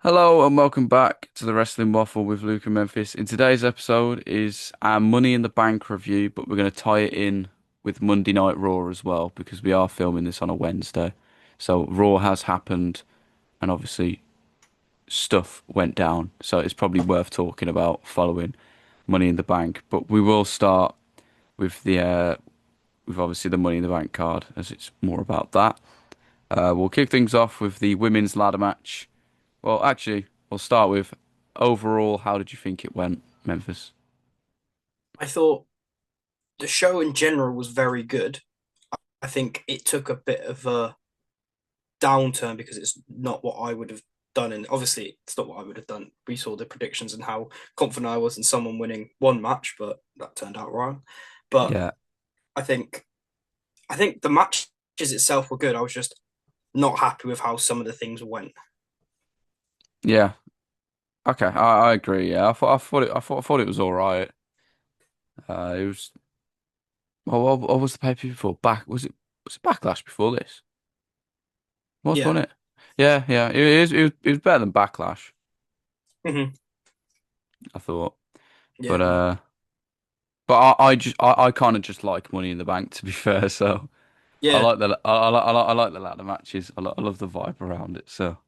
Hello and welcome back to the Wrestling Waffle with Luke and Memphis. In today's episode is our Money in the Bank review, but we're going to tie it in with Monday Night Raw as well because we are filming this on a Wednesday. So Raw has happened and obviously stuff went down. So it's probably worth talking about following Money in the Bank. But we will start with with obviously the Money in the Bank card as it's more about that. We'll kick things off with the women's ladder match. Well, actually, we'll start with overall, how did you think it went, Memphis? I thought the show in general was very good. I think it took a bit of a downturn because it's not what I would have done. And obviously, it's not what I would have done. We saw the predictions and how confident I was in someone winning one match, but that turned out wrong. But Yeah, I think I think the matches itself were good. I was just not happy with how some of the things went. yeah, okay, I agree. Yeah, I thought it was all right. It was. Well, what was the pay per view before? Was it Backlash before this? Yeah. Wasn't it? Yeah, yeah. It was better than Backlash, Hmm. I thought. But Yeah. uh, but I kind of just like Money in the Bank to be fair. So I Yeah. like I like the ladder matches. I love the vibe around it. So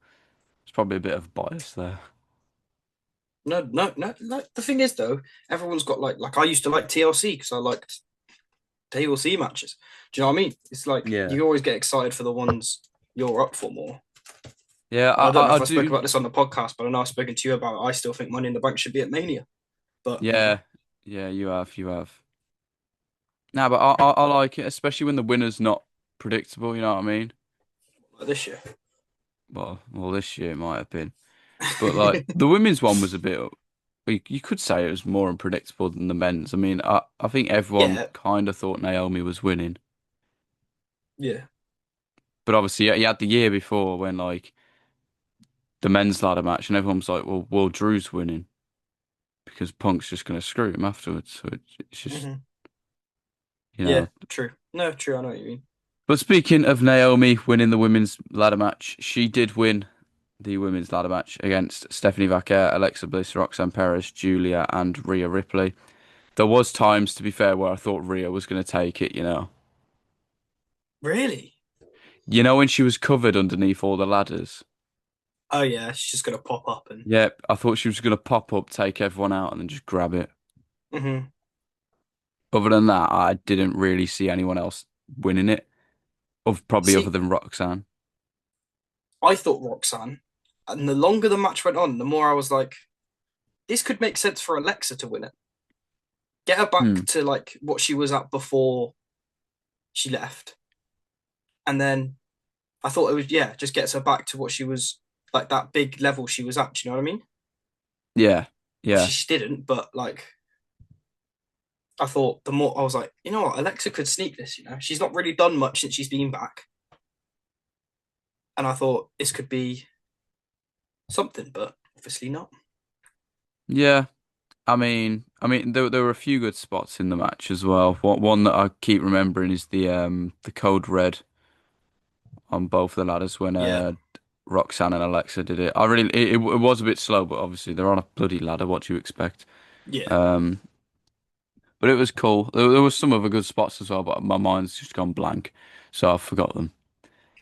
it's probably a bit of bias there. No, no, no. Like the thing is though, everyone's got like I used to like TLC because I liked TLC matches. Do you know what I mean? It's like Yeah. you always get excited for the ones you're up for more. Yeah, I don't know I if I spoke do. about this on the podcast, but I know I've spoken to you about it. I still think Money in the Bank should be at Mania, but Yeah, yeah, you have. Nah, but I like it, especially when the winner's not predictable. You know what I mean? like this year. Well, this year it might have been, but like the women's one was a bit. You could say it was more unpredictable than the men's. I mean, I think everyone Yeah, kind of thought Naomi was winning, yeah. but obviously you had the year before when like the men's ladder match, and everyone was like, well, Drew's winning because Punk's just gonna screw him afterwards. So it's just Hmm. you Yeah, know. true. No, true. I know what you mean. But speaking of Naomi winning the women's ladder match, she did win the women's ladder match against Stephanie Vaquer, Alexa Bliss, Roxanne Perez, Julia, and Rhea Ripley. There was times, to be fair, where I thought Rhea was going to take it, you know. Really? You know when she was covered underneath all the ladders? Oh yeah, she's just gonna pop up and. Yep, I thought she was going to pop up, take everyone out, and then just grab it. Hmm. Other than that, I didn't really see anyone else winning it, of probably other See, than Roxanne. I thought Roxanne, and the longer the match went on, the more I was like, this could make sense for Alexa to win it. Get her Hmm. back to like what she was at before she left, and then I thought it was yeah, just gets her back to what she was like that big level she was at. Do you know what I mean? Yeah, yeah. Obviously she didn't, but like I thought the more I was like, you know what, Alexa could sneak this. You know, she's not really done much since she's been back, and I thought this could be something, but obviously not. Yeah, I mean, there were a few good spots in the match as well. One that I keep remembering is the code red on both the ladders when Yeah, Roxanne and Alexa did it. It was a bit slow, but obviously they're on a bloody ladder. What do you expect? yeah. Um, but it was cool. There was some other good spots as well, but my mind's just gone blank, so I forgot them.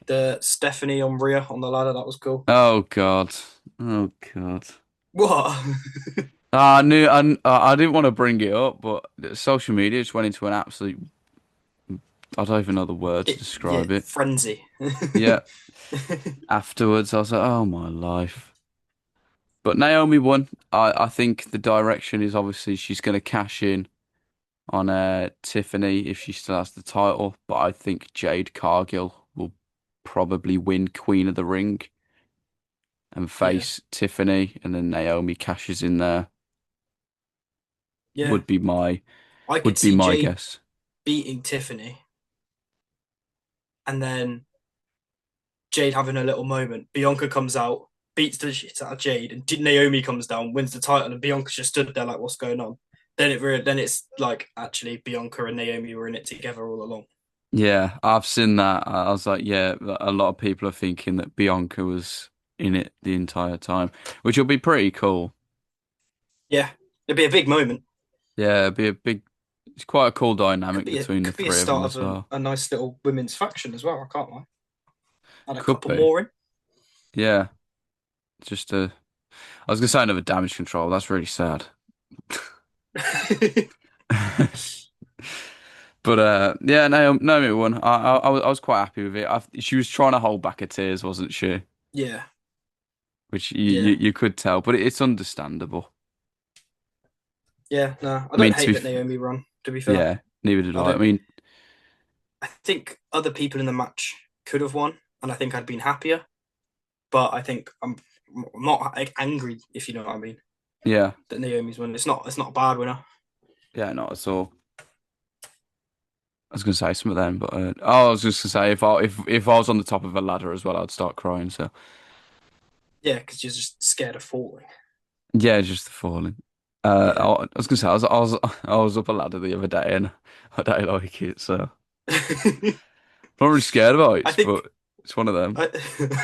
The Stephanie on Rhea on the ladder that was cool. Oh God, oh God. What? I didn't want to bring it up, but social media just went into an absolute. I don't even know the word to Yeah, describe it. frenzy. Yeah. Afterwards, I was like, oh my life. But Naomi won. I think the direction is obviously she's going to cash in on Tiffany if she still has the title. But I think Jade Cargill will probably win Queen of the Ring and Yeah, face Tiffany, and then Naomi cashes in there. yeah. Would be my I could would be see my Jade guess. beating Tiffany, and then Jade having a little moment. Bianca comes out, beats the shit out of Jade, and Naomi comes down, wins the title, and Bianca just stood there like, "What's going on?" Then it's like actually Bianca and Naomi were in it together all along. Yeah, I've seen that. I was like, yeah, a lot of people are thinking that Bianca was in it the entire time, which will be pretty cool. Yeah, it'd be a big moment. Yeah, it'd be a big. It's quite a cool dynamic between the Could be a three of them start as of well. a nice little women's faction as well. I can't lie. Add a Could couple be. more Yeah, just a. I was gonna say another damage control. That's really sad. in. But yeah, Naomi won. I was quite happy with it. She was trying to hold back her tears, wasn't she? Yeah, Which yeah, you could tell, but it's understandable. yeah. No, I I mean, don't to hate be that f Naomi won. To be fair, yeah, neither did I I. I don't. mean, I think other people in the match could have won, and I think I'd been happier. But I think I'm not like, angry, if you know what I mean. yeah, That Naomi's won. It's not a bad winner. yeah, not at all. I was gonna say some of them, but oh, I was just gonna say if I was on the top of a ladder as well, I'd start crying. So Yeah, because you're just scared of falling. yeah, just the falling. Yeah. I was gonna say I was up a ladder the other day and I don't like it, so I'm not really scared of I heights, think but it's one of them. I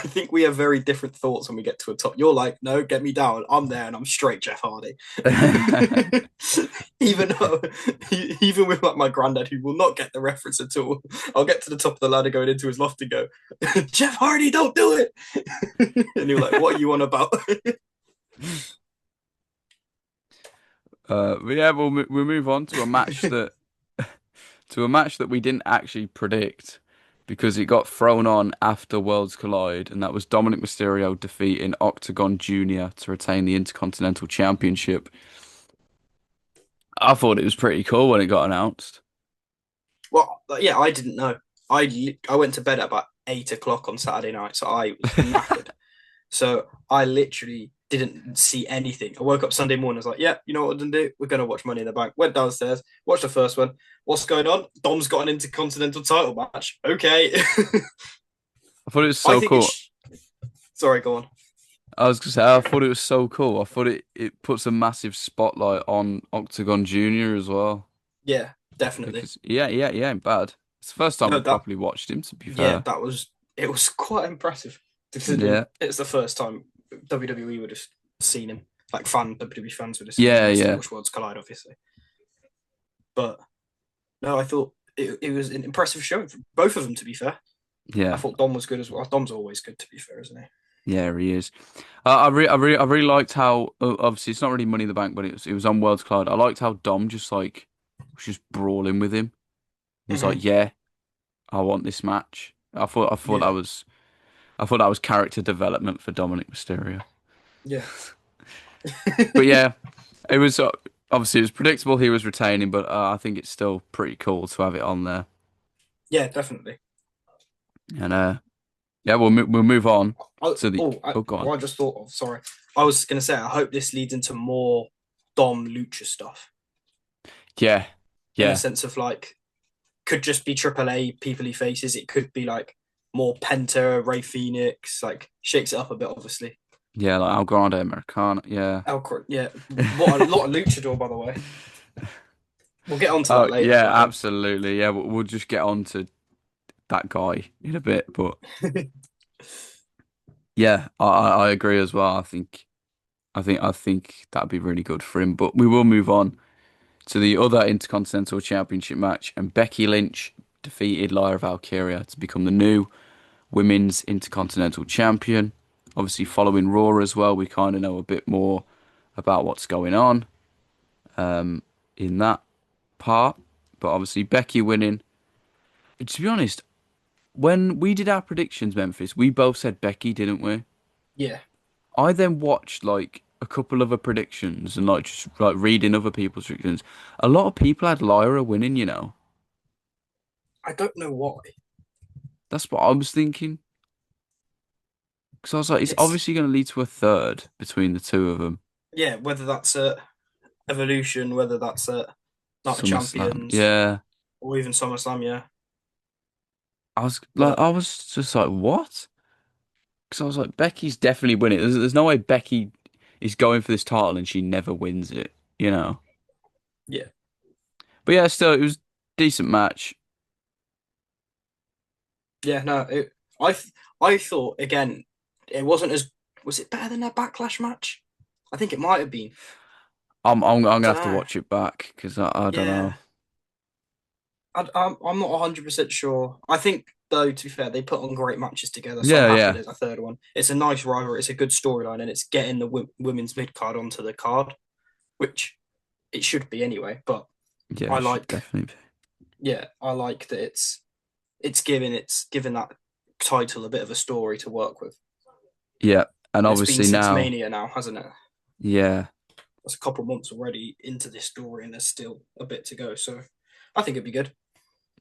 think we have very different thoughts when we get to a top. You're like, no, get me down. I'm there and I'm straight Jeff Hardy. even though, even with like my granddad, who will not get the reference at all, I'll get to the top of the ladder going into his loft and go, Jeff Hardy, don't do it. And you're like, what are you on about? But yeah, we'll move on to a match that we didn't actually predict because it got thrown on after Worlds Collide, and that was Dominic Mysterio defeating Octagon Jr. to retain the Intercontinental Championship. I thought it was pretty cool when it got announced. Well, yeah, I didn't know. I went to bed at about 8 o'clock on Saturday night, so I was knackered. So I literally didn't see anything. I woke up Sunday morning. I was like, yeah, you know what we're going to do? We're going to watch Money in the Bank. Went downstairs, watched the first one. What's going on? Dom's got an intercontinental title match. Okay. I thought it was I so think cool. it's. Sorry, go on. I was gonna say I thought it was so cool. I thought it puts a massive spotlight on Octagon Jr. as well Yeah, definitely. because he ain't bad. It's the first time No, I've that. properly watched him, to be Yeah, fair. that was. It was quite impressive considering Yeah, it's the first time WWE would have seen him. Like WWE fans would have seen him yeah, unless they yeah, watched Worlds Collide, obviously. But no, I thought it was an impressive showing for both of them. To be fair, I yeah. thought Dom was good as well. Dom's always good, to be fair, isn't he? Yeah, he is. I really liked how obviously it's not really Money in the Bank, but it was on World's Collide. I liked how Dom just like was just brawling with him. He was Mm-hmm. like, "Yeah, I want this match." Yeah, I thought that was character development for Dominic Mysterio. yeah, But yeah, it was obviously it was predictable he was retaining, but I think it's still pretty cool to have it on there. yeah, definitely. And yeah, we'll move on to the oh, go on. What I just thought of. Sorry, I was gonna say. I hope this leads into more Dom Lucha stuff Yeah, in the yeah, sense of like could just be AAA people he faces. It could be like more Penta, Ray Phoenix, like shakes it up a bit, obviously. yeah, like El Grande Americana. Yeah. Yeah, what a lot of luchador, by the way. We'll get onto Oh that later, yeah, but absolutely. Yeah, we'll just get on to that guy in a bit, but yeah, I agree as well. I think that'd be really good for him. But we will move on to the other Intercontinental Championship match, and Becky Lynch defeated Lyra Valkyria to become the new Women's Intercontinental Champion. Obviously, following Raw as well, we kind of know a bit more about what's going on in that part. But obviously, Becky winning. To be honest, when we did our predictions, Memphis, we both said Becky, didn't we? yeah, I then watched like a couple other predictions and like just like reading other people's predictions. A lot of people had Lyra winning, you know. I don't know why. That's what I was thinking. Because I was like, it's It's obviously going to lead to a third between the two of them. yeah, whether that's a Evolution, whether that's a Night of SummerSlam. Champions, Yeah. or even SummerSlam, yeah. But I was just like, what? Because I was like, Becky's definitely winning. There's no way Becky is going for this title and she never wins it, you know. yeah, But yeah, still, it was a decent match. yeah, no, I thought again, it wasn't as Was it better than their Backlash match? I think it might have been. I'm I gonna don't have to know. watch it back because I don't know. Yeah, I'm not 100% sure. I think, though, to be fair, they put on great matches together, so I'm Yeah, happy yeah, there's a third one. It's a nice rivalry, it's a good storyline, and it's getting the women's mid card onto the card, which it should be anyway. But yeah. I It should like, definitely yeah, I like that it's given that title a bit of a story to work with. be. Yeah, and And it's been obviously since now, Mania now, hasn't it? yeah, That's a couple of months already into this story, and there's still a bit to go. So I think it'd be good.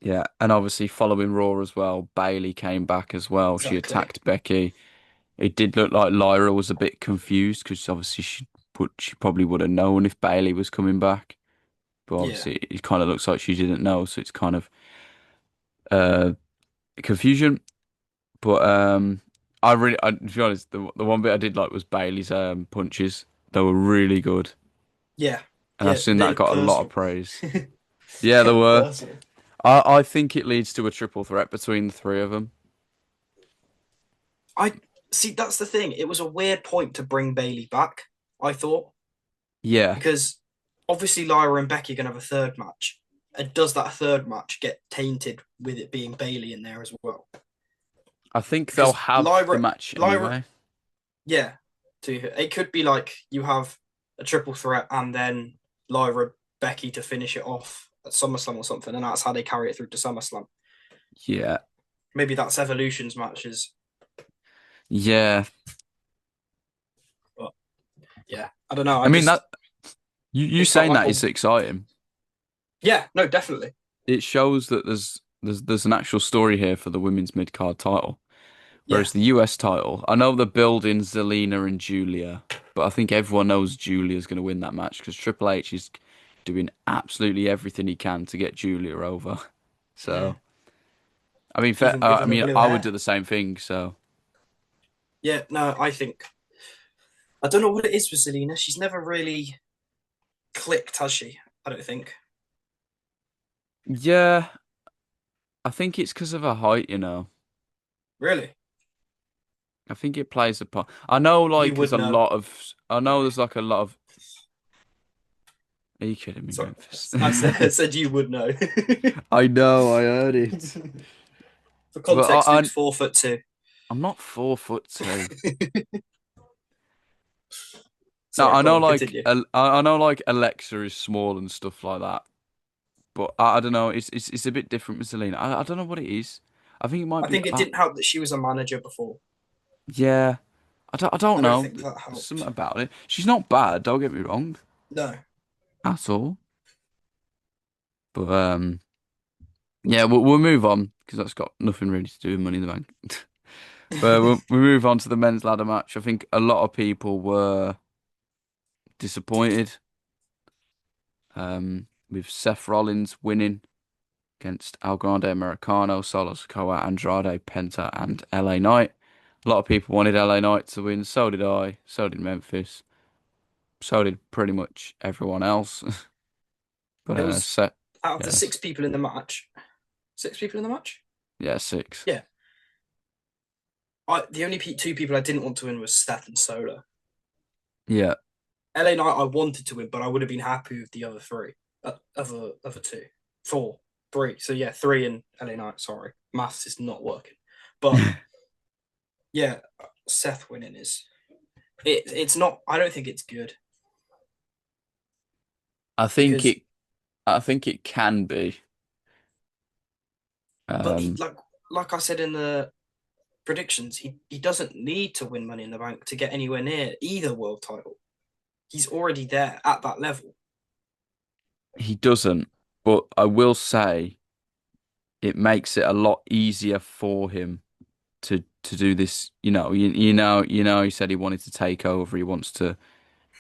yeah, and obviously following Raw as well, Bailey came back as well. She Exactly. attacked Becky. It did look like Lyra was a bit confused because obviously she probably would have known if Bailey was coming back, but Yeah. obviously it kind of looks like she didn't know, so it's kind of uh confusion. But to be honest, the one bit I did like was Bailey's punches. They were really good, Yeah. and I've Yeah. seen They that look got a lot of personal. praise. They Yeah, they look were. personal. I think it leads to a triple threat between the three of them. I see. That's the thing. It was a weird point to bring Bailey back, I thought, Yeah, because obviously Lyra and Becky are going to have a third match. And does that third match get tainted with it being Bailey in there as well? I think they'll Because have the match Lyra, anyway. yeah, it could be like you have a triple threat and then Lyra Becky to finish it off at SummerSlam or something, and that's how they carry it through to SummerSlam. Yeah, Maybe that's Evolution's matches, yeah. but yeah, I don't know. I mean that you It felt saying like that a is exciting. yeah, no, definitely, It shows that there's an actual story here for the women's mid card title. yeah, Whereas the US title, I know they're building Zelina and Julia, but I think everyone knows Julia's going to win that match because Triple H is doing absolutely everything he can to get Julia over. mm. So, I mean, Even giving her blue I would do hair. the same thing. So, Yeah, no, I don't know what it is with Zelina. She's never really clicked, has she? I don't think. yeah, I think it's because of her height, you know. Really, I think it plays a part. I know, you like, would know. I know Sorry, there's like a lot of. Are you kidding me, sorry. Memphis? I said you would know. I know, I heard it. For But context, Luke's 4'2". I'm not 4'2". No, Sorry, I go know on, like continue. I know like Alexa is small and stuff like that, but I don't know. It's a bit different with Selena. I don't know what it is. I think it might I be. think it didn't help that she was a manager before. Yeah. I don't I don't know. think that There's something helped. about it. She's not bad. Don't get me wrong No, at all. But yeah, we'll move on because that's got nothing really to do with Money in the Bank. But we move on to the men's ladder match. I think a lot of people were disappointed with Seth Rollins winning against El Grande Americano, Solo Sikoa, Andrade, Penta, and LA Knight. A lot of people wanted LA Knight to win. So did I. So did Memphis. So did pretty much everyone else. But there was Seth, out of the yes, 6 people in the match. 6 people in the match. yeah, six. Yeah, the only 2 people I didn't want to win was Seth and Solo. Yeah, LA Knight I wanted to win, but I would have been happy with the other three, other two, four, three. So yeah, three and LA Knight. Sorry, maths is not working. But yeah, Seth winning is it's not. I don't think it's good I think because, it. I think it can be. but Um, like I said in the predictions, he doesn't need to win Money in the Bank to get anywhere near either world title. He's already there at that level. he doesn't. But I will say it makes it a lot easier for him to do this. He said he wanted to take over. He wants to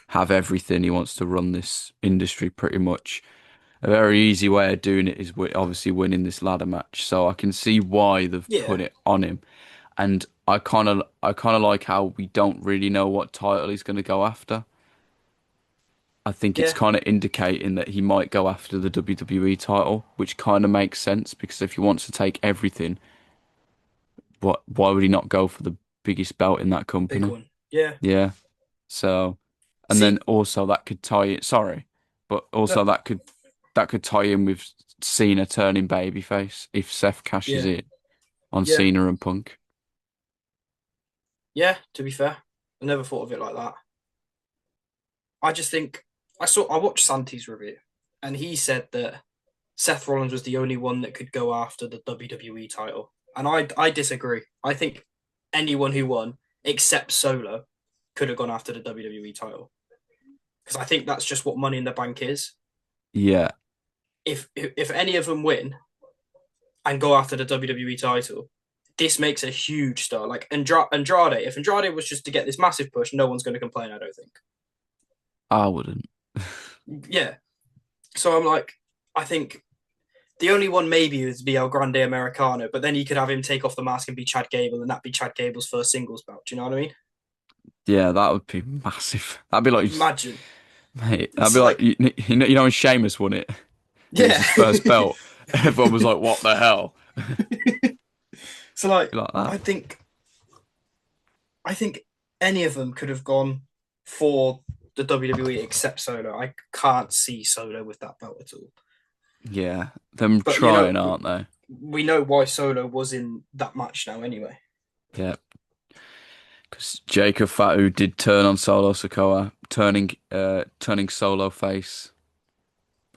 have everything. He wants to run this industry pretty much. A very easy way of doing it is obviously winning this ladder match. So I can see why they've Yeah, put it on him. And I kind of like how we don't really know what title he's going to go after. I think it's yeah, kind of indicating that he might go after the WWE title, which kind of makes sense because if he wants to take everything, why would he not go for the biggest belt in that big company? one. Yeah. Yeah. So, and then See, also that could tie it. Sorry, but also that, that could tie in with Cena turning babyface if Seth cashes yeah, it on yeah, Cena and Punk. yeah. To be fair, I never thought of it like that. I just think I watched Santi's review, and he said that Seth Rollins was the only one that could go after the WWE title, and I disagree. I think anyone who won except Solo could have gone after the WWE title because I think that's just what Money in the Bank is. Yeah, If any of them win and go after the WWE title, this makes a huge star. Like Andrade, if Andrade was just to get this massive push, no one's going to complain. I don't think. I wouldn't. Yeah. So I'm like, I think the only one maybe is be El Grande Americano, but then you could have him take off the mask and be Chad Gable, and that be Chad Gable's first singles bout. Do you know what I mean? Yeah, that would be massive. That'd be like, Imagine. mate, that'd It's be like like, you know when Sheamus won it, and it was yeah. his first belt. Everyone was like, "What the hell?" So like, Be like that. I think I think any of them could have gone for the WWE except Solo. I can't see Solo with that belt at all. Yeah, them But trying, aren't they? we know why Solo was in that match now anyway. Yeah, because Jacob Fatu did turn on Solo Sikoa, turning Solo face.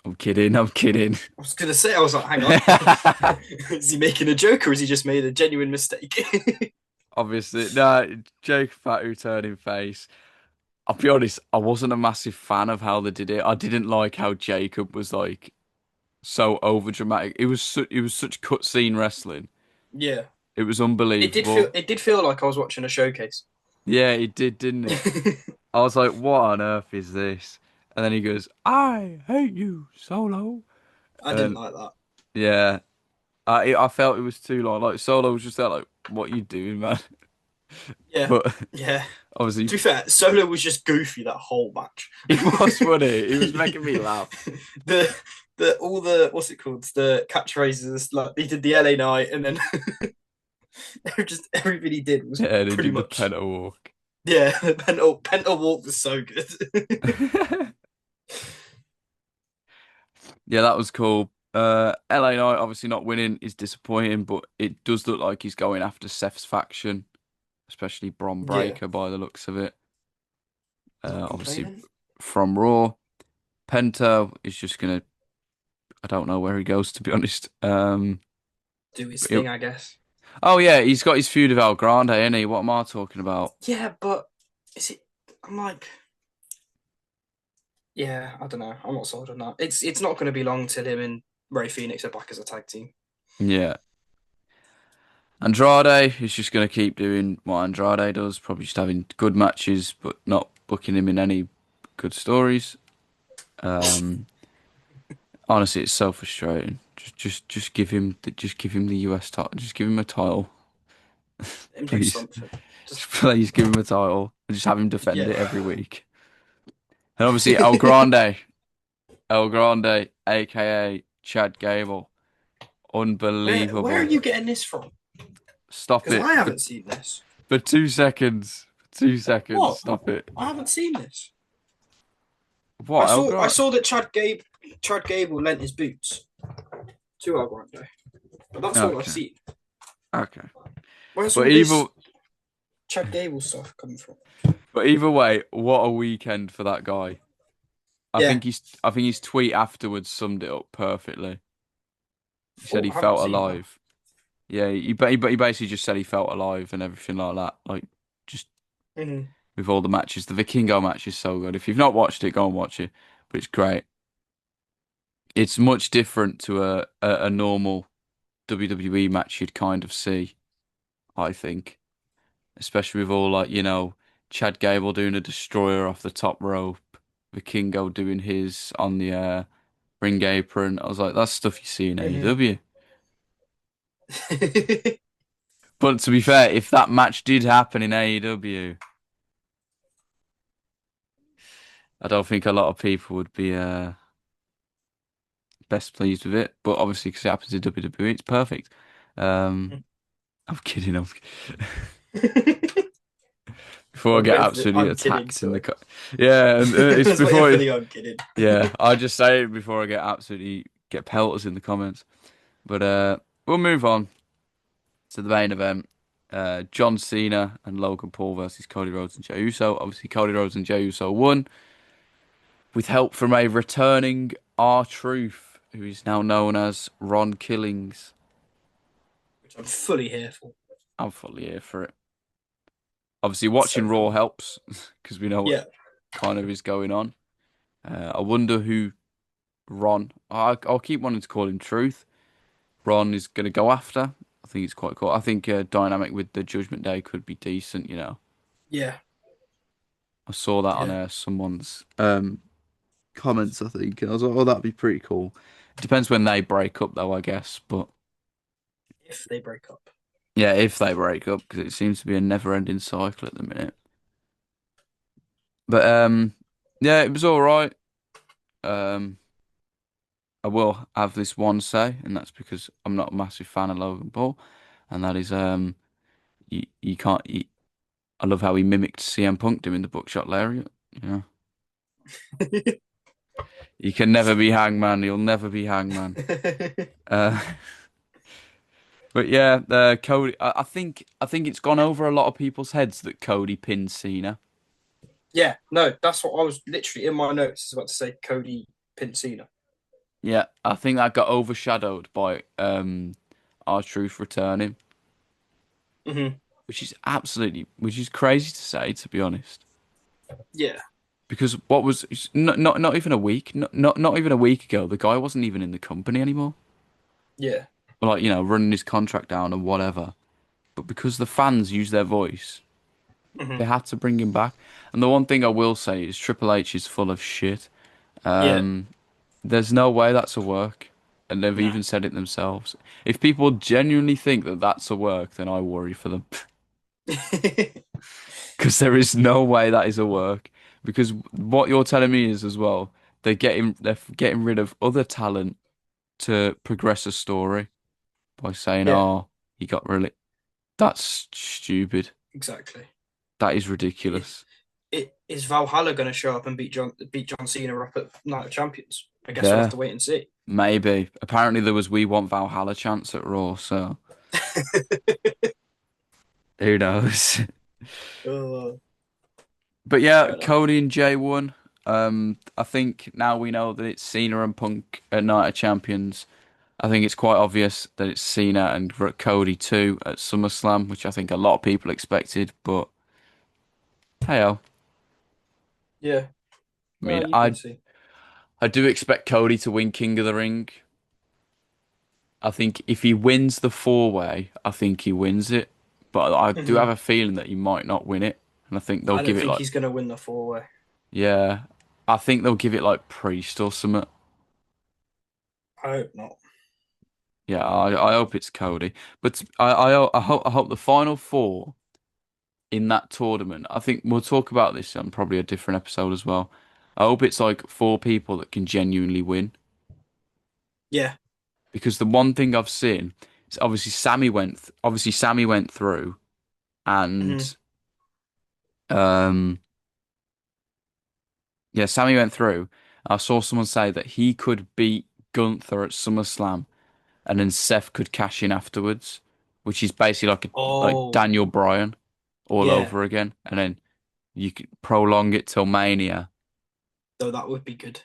I'm kidding. I'm kidding. I was gonna say, I was like, hang on, is he making a joke or has he just made a genuine mistake? Obviously, no. Jacob Fatu turning face. I'll be honest. I wasn't a massive fan of how they did it. I didn't like how Jacob was like so over dramatic. It was such cutscene wrestling. Yeah, It was unbelievable. it did feel like I was watching a showcase. Yeah, it did, didn't it? I was like, what on earth is this? And then he goes, I hate you, Solo. I didn't And like that. yeah, I felt it was too long. Like Solo was just there, like, what you doing, man? Yeah, But yeah. obviously, To be fair, Solo was just goofy that whole match. he was funny. He was making me laugh. the all the what's it called? The catchphrases like he did the LA night, and then just everything he did was Yeah, and he pretty did the much penta walk. yeah. The Penta walk was so good. Yeah, that was cool. LA Knight obviously not winning is disappointing, but it does look like he's going after Seth's faction, especially Bron Yeah, Breakker by the looks of it. not Obviously complaining. from Raw. Penta is just gonna. I don't know where he goes to be honest. Do his But he'll- thing, I guess. oh yeah, he's got his feud with El Grande, ain't he? What am I talking about? Yeah, but is it? I'm like, yeah, I don't know. I'm not sold on that. It's not going to be long till him and Ray Phoenix are back as a tag team. Yeah, Andrade is just gonna keep doing what Andrade does, probably just having good matches, but not booking him in any good stories. Um, Honestly, it's so frustrating. Just give him the US title. Just give him a title, Let him do please. something. Just Just please give him a title and just have him defend yeah. it every week. And obviously El Grande, aka Chad Gable, Where are unbelievable. you getting this from? Stop Because it I haven't seen this. for 2 seconds. For 2 seconds. What? Stop it. I haven't seen this. What El I Grande? saw that Chad Gable lent his boots to El Grande, but that's all I've Okay, seen. okay. Where's But all either this Chad Gable stuff coming from? but either way, what a weekend for that guy. Yeah. I think his tweet afterwards summed it up perfectly. He said Oh, he I haven't felt seen that. alive. Yeah, he basically just said he felt alive and everything like that. Like just Mm-hmm. with all the matches, the Vikingo match is so good. If you've not watched it, go and watch it. But it's great. It's much different to a normal WWE match you'd kind of see, I think. Especially with all like, Chad Gable doing a destroyer off the top rope, Vikingo doing his on the ring apron. I was like, that's stuff you see in Mm-hmm. AEW. But to be fair, if that match did happen in AEW, I don't think a lot of people would be best pleased with it. But obviously, because it happens in WWE, it's perfect. Um, I'm kidding. before I I'm get waiting for it. absolutely I'm kidding. attacked in the Sorry. yeah, and I it's was waiting for before the I'm kidding. yeah, I just say it before I get absolutely get pelters in the comments. But we'll move on to the main event. John Cena and Logan Paul versus Cody Rhodes and Jey Uso. Obviously, Cody Rhodes and Jey Uso won with help from a returning R-Truth, who is now known as Ron Killings. Which I'm fully here for. I'm fully here for it. Obviously, So watching Raw fun. helps because we know what Yeah. kind of is going on. I wonder who Ron. I'll keep wanting to call him Truth. Ron is going to go after. I think it's quite cool. I think dynamic with the Judgment Day could be decent. Yeah. I saw that on Yeah. someone's comments. I think I was like, oh, that'd be pretty cool. It depends when they break up, though, I guess. But If they break up. yeah, if they break up, because it seems to be a never-ending cycle at the minute. But yeah, it was all right. Um, I will have this one say, and that's because I'm not a massive fan of Logan Paul, and that is you can't. I love how he mimicked CM Punk doing the buckshot lariat. Yeah, you can never be Hangman. You'll never be Hangman. Uh, but yeah, Cody. I think it's gone over a lot of people's heads that Cody pinned Cena. Yeah. No, that's what I was literally in my notes. I was about to say Cody Pincina. Yeah, I think that got overshadowed by R-Truth returning, Hmm. which is crazy to say, to be honest. Yeah. Because what was not even a week, not even a week ago, the guy wasn't even in the company anymore. Yeah. Like, running his contract down and whatever. But because the fans use their voice, Hmm. they had to bring him back. And the one thing I will say is Triple H is full of shit. Yeah. Um, there's no way that's a work, and they've Nah. even said it themselves. If people genuinely think that that's a work, then I worry for them. Because there is no way that is a work. Because what you're telling me is as well, they're getting rid of other talent to progress a story by saying, Yeah. "Oh, he got really." That's stupid. Exactly. That is It, ridiculous. it is Valhalla going to show up and beat John Cena up at Night of Champions? I guess we'll have There, to wait and see. maybe. Apparently, there was "We Want Valhalla" chants at Raw, so who knows? Oh, But yeah, fair enough. Cody and Jay won. I think now we know that it's Cena and Punk at Night of Champions. I think it's quite obvious that it's Cena and Cody too at SummerSlam, which I think a lot of people expected. But hey, I Yeah. mean, Well, you can I see. I do expect Cody to win King of the Ring. I think if he wins the four-way, I think he wins it. But I do have Hmm. a feeling that he might not win it, and I think they'll I don't give it think like he's going to win the four-way. yeah, I think they'll give it like Priest or something. I hope not. Yeah, I hope it's Cody. But I hope the final four in that tournament. I think we'll talk about this on probably a different episode as well. I hope it's like four people that can genuinely win. Yeah. Because the one thing I've seen is obviously Sammy went through Hmm. and um yeah, Sammy went through. I saw someone say that he could beat Gunther at SummerSlam and then Seth could cash in afterwards, which is basically like Oh, Daniel Bryan all yeah. over again, and then you could prolong it till Mania. Though that would be good.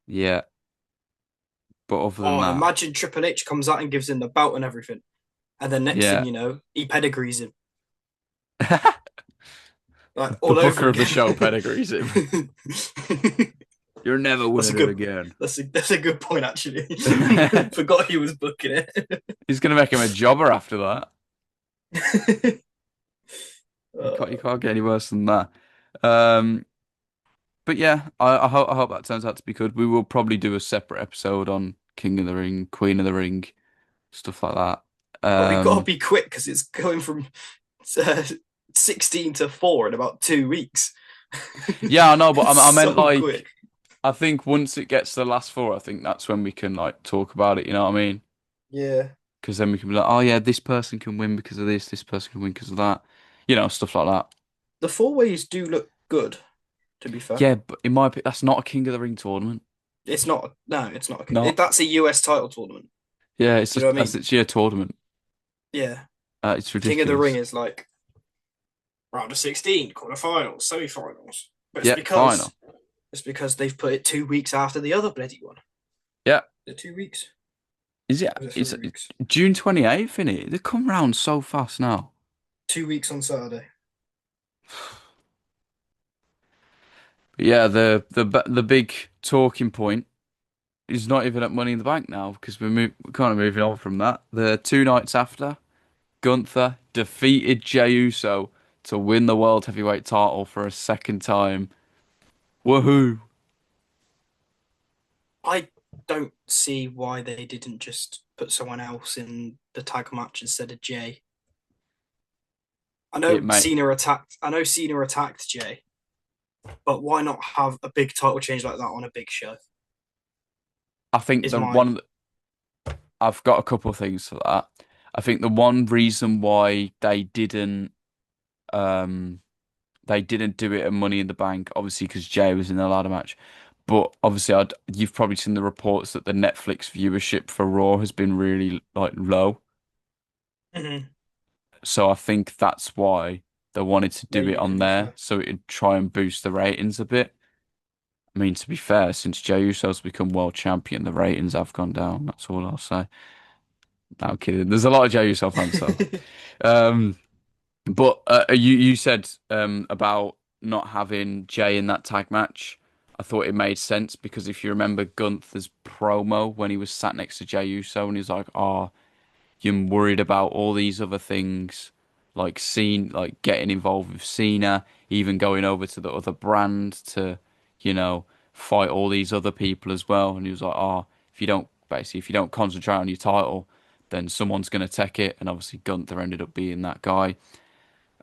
Yeah, but other than Oh, that, imagine Triple H comes out and gives him the belt and everything. And then next thing yeah, you know, he pedigrees him. Like the all over booker of the again. show pedigrees him. You're never That's a winning it good again. that's a good point actually. Forgot he was booking it. He's gonna make him a jobber after that. You can't get any worse than that. Um, but yeah, I hope that turns out to be good. We will probably do a separate episode on King of the Ring, Queen of the Ring, stuff like that. But we got to Um, be quick because it's going from uh, 16 to 4 in about 2 weeks. yeah, I know, but It's I meant so like quick. I think once it gets to the last four, I think that's when we can like talk about it. You know what I mean? Yeah. Because then we can be like, oh yeah, this person can win because of this person can win because of that. Stuff like that. The four ways do look good, to be fair. Yeah, but in my opinion, that's not a King of the Ring tournament. It's not, no, it's not. No. That's a US title tournament. Yeah, it's Do you know just what I that's mean? literally a tournament. Yeah. It's King of the Ring ridiculous. is like round of 16, quarterfinals, semi-finals. But Yeah, final. it's because they've put it 2 weeks after the other bloody one. Yeah, The 2 weeks? is it? Or was it It's 3 weeks? June 28th, isn't it? They come round so fast now. 2 weeks on Saturday. But yeah, the big talking point is not even at Money in the Bank now because we're kind of moving on from that. The two nights after, Gunther defeated Jey Uso to win the World Heavyweight title for a second time. Woohoo! I don't see why they didn't just put someone else in the tag match instead of Jay. It mate, I know Cena attacked Jay, but why not have a big title change like that on a big show? I think Is the my one I've got a couple of things for that. I think the one reason why um they didn't do it at Money in the Bank, obviously because Jay was in the ladder match. But obviously, you've probably seen the reports that the Netflix viewership for Raw has been really like low. Mhm. So I think that's why they wanted to do it Maybe, to on be there, fair. so it'd try and boost the ratings a bit. I mean, to be fair, since Jey Uso's become world champion, the ratings have gone down. That's all I'll say. No, I'm kidding. There's a lot of Jey Uso fans though. Um, but you said about not having Jay in that tag match. I thought it made sense because if you remember Gunther's promo when he was sat next to Jey Uso and he's like, "Oh, you're worried about all these other things, like getting involved with Cena, even going over to the other brand to, you know, fight all these other people as well." And he was like, "Oh, if you don't concentrate on your title, then someone's gonna take it." And obviously Gunther ended up being that guy.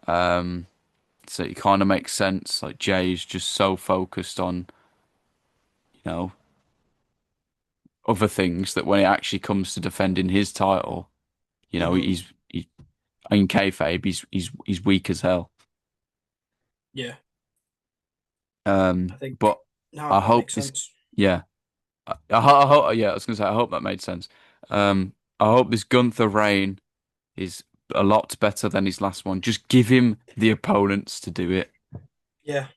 So it kind of makes sense. Like Jay's just so focused on, you know, other things that when it actually comes to defending his title, Mhm. he in kayfabe, he's weak as hell. Yeah, I think But no, I that hope makes this, sense. yeah, I hope, yeah, I was gonna say, I hope that made sense. I hope this Gunther reign is a lot better than his last one. Just give him the opponents to do it. Yeah.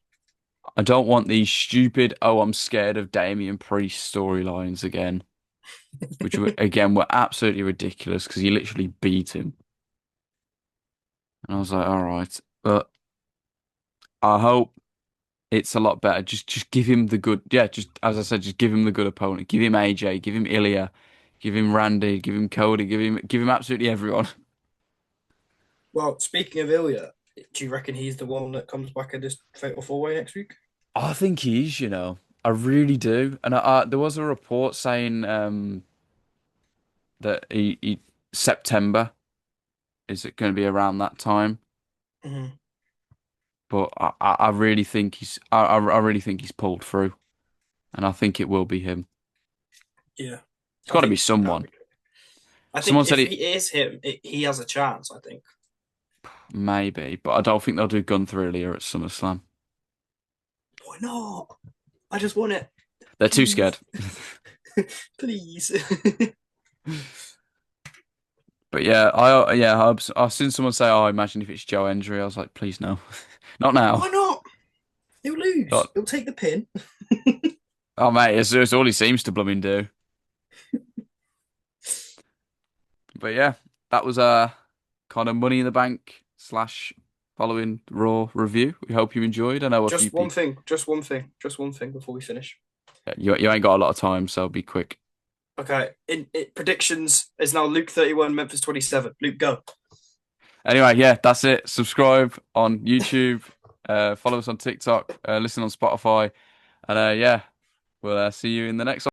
I don't want these stupid, oh, I'm scared of Damian Priest storylines again, which again were absolutely ridiculous because he literally beat him. And I was like, all right, but I hope it's a lot better. Just give him the good. Yeah, just as I said, just give him the good opponent. Give him AJ. Give him Ilya. Give him Randy. Give him Cody. Give him absolutely everyone. Well, speaking of Ilya, do you reckon he's the one that comes back at this Fatal Four Way next week? I think he is. I really do. And there was a report saying that he September is it going to be around that time. Mhm. But I really think I really think he's pulled through, and I think it will be him. Yeah, It's I got to be think that'd someone. be good. I think Someone said if it he is him, he has a chance. I think. maybe, but I don't think they'll do Gunther earlier at SummerSlam. Why not? I just want it, They're too scared. please, please. But yeah, I've seen someone say, "Oh, imagine if it's Joe Hendry." I was like, "Please no, not now." Why not? He'll lose. Not, He'll take the pin. oh mate, it's all he seems to blooming do. But yeah, that was a kind of Money in the Bank slash following Raw review. We hope you enjoyed. I know a few Just one people. thing. Just one thing. Just one thing before we finish. You ain't got a lot of time, so be quick. Okay. In predictions is now Luke 31, Memphis 27. Luke, go. Anyway, yeah, that's it. Subscribe on YouTube, follow us on TikTok, listen on Spotify, and yeah, we'll see you in the next one.